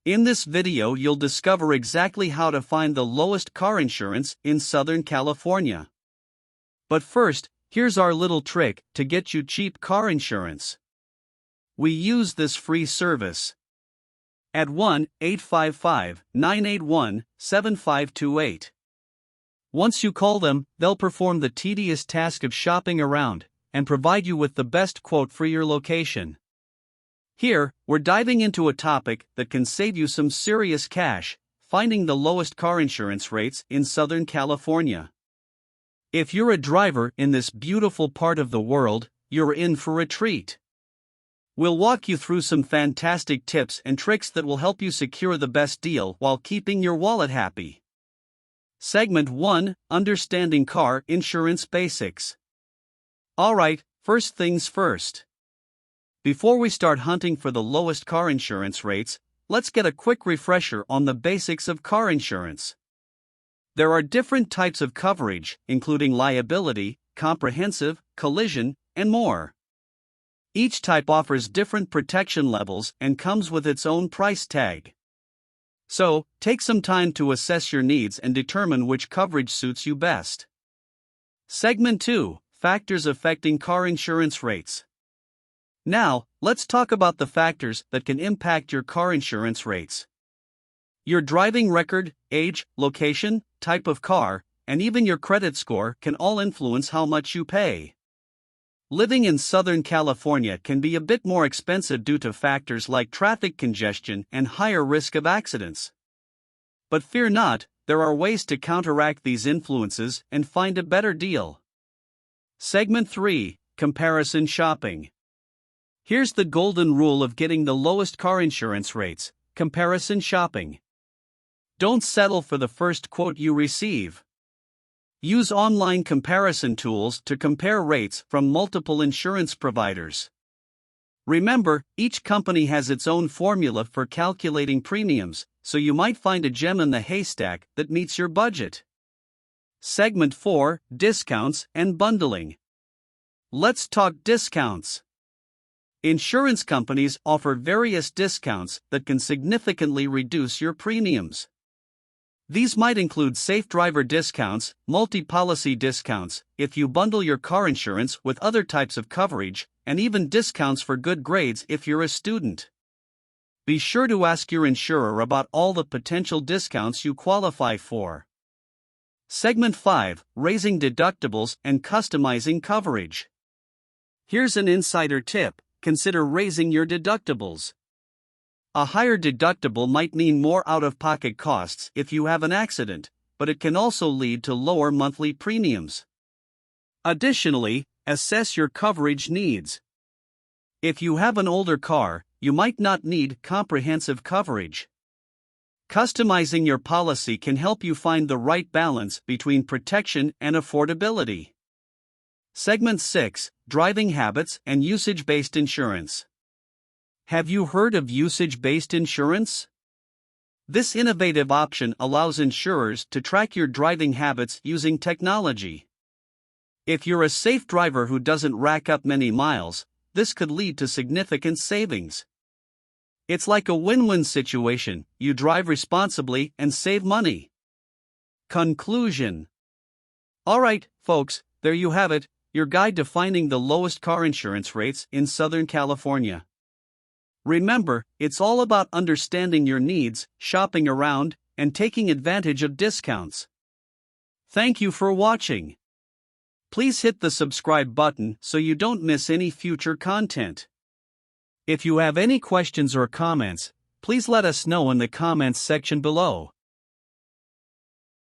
In this video you'll discover exactly how to find the lowest car insurance in Southern California. But first, here's our little trick to get you cheap car insurance. We use this free service. At 1-855-981-7528. Once you call them, they'll perform the tedious task of shopping around and provide you with the best quote for your location. Here, we're diving into a topic that can save you some serious cash: finding the lowest car insurance rates in Southern California. If you're a driver in this beautiful part of the world, you're in for a treat. We'll walk you through some fantastic tips and tricks that will help you secure the best deal while keeping your wallet happy. Segment 1: Understanding Car Insurance Basics. Alright, first things first. Before we start hunting for the lowest car insurance rates, let's get a quick refresher on the basics of car insurance. There are different types of coverage, including liability, comprehensive, collision, and more. Each type offers different protection levels and comes with its own price tag. So, take some time to assess your needs and determine which coverage suits you best. Segment 2: Factors Affecting Car Insurance Rates. Now, let's talk about the factors that can impact your car insurance rates. Your driving record, age, location, type of car, and even your credit score can all influence how much you pay. Living in Southern California can be a bit more expensive due to factors like traffic congestion and higher risk of accidents. But fear not, there are ways to counteract these influences and find a better deal. Segment 3: Comparison Shopping. Here's the golden rule of getting the lowest car insurance rates: comparison shopping. Don't settle for the first quote you receive. Use online comparison tools to compare rates from multiple insurance providers. Remember, each company has its own formula for calculating premiums, so you might find a gem in the haystack that meets your budget. Segment 4: Discounts and Bundling. Let's talk discounts. Insurance companies offer various discounts that can significantly reduce your premiums. These might include safe driver discounts, multi-policy discounts, if you bundle your car insurance with other types of coverage, and even discounts for good grades if you're a student. Be sure to ask your insurer about all the potential discounts you qualify for. Segment 5: Raising deductibles and customizing coverage. Here's an insider tip: consider raising your deductibles. A higher deductible might mean more out-of-pocket costs if you have an accident, but it can also lead to lower monthly premiums. Additionally, assess your coverage needs. If you have an older car, you might not need comprehensive coverage. Customizing your policy can help you find the right balance between protection and affordability. Segment 6: Driving Habits and Usage-Based Insurance. Have you heard of usage-based insurance? This innovative option allows insurers to track your driving habits using technology. If you're a safe driver who doesn't rack up many miles, this could lead to significant savings. It's like a win-win situation: you drive responsibly and save money. Conclusion. Alright, folks, there you have it, your guide to finding the lowest car insurance rates in Southern California. Remember, it's all about understanding your needs, shopping around, and taking advantage of discounts. Thank you for watching. Please hit the subscribe button so you don't miss any future content. If you have any questions or comments, please let us know in the comments section below.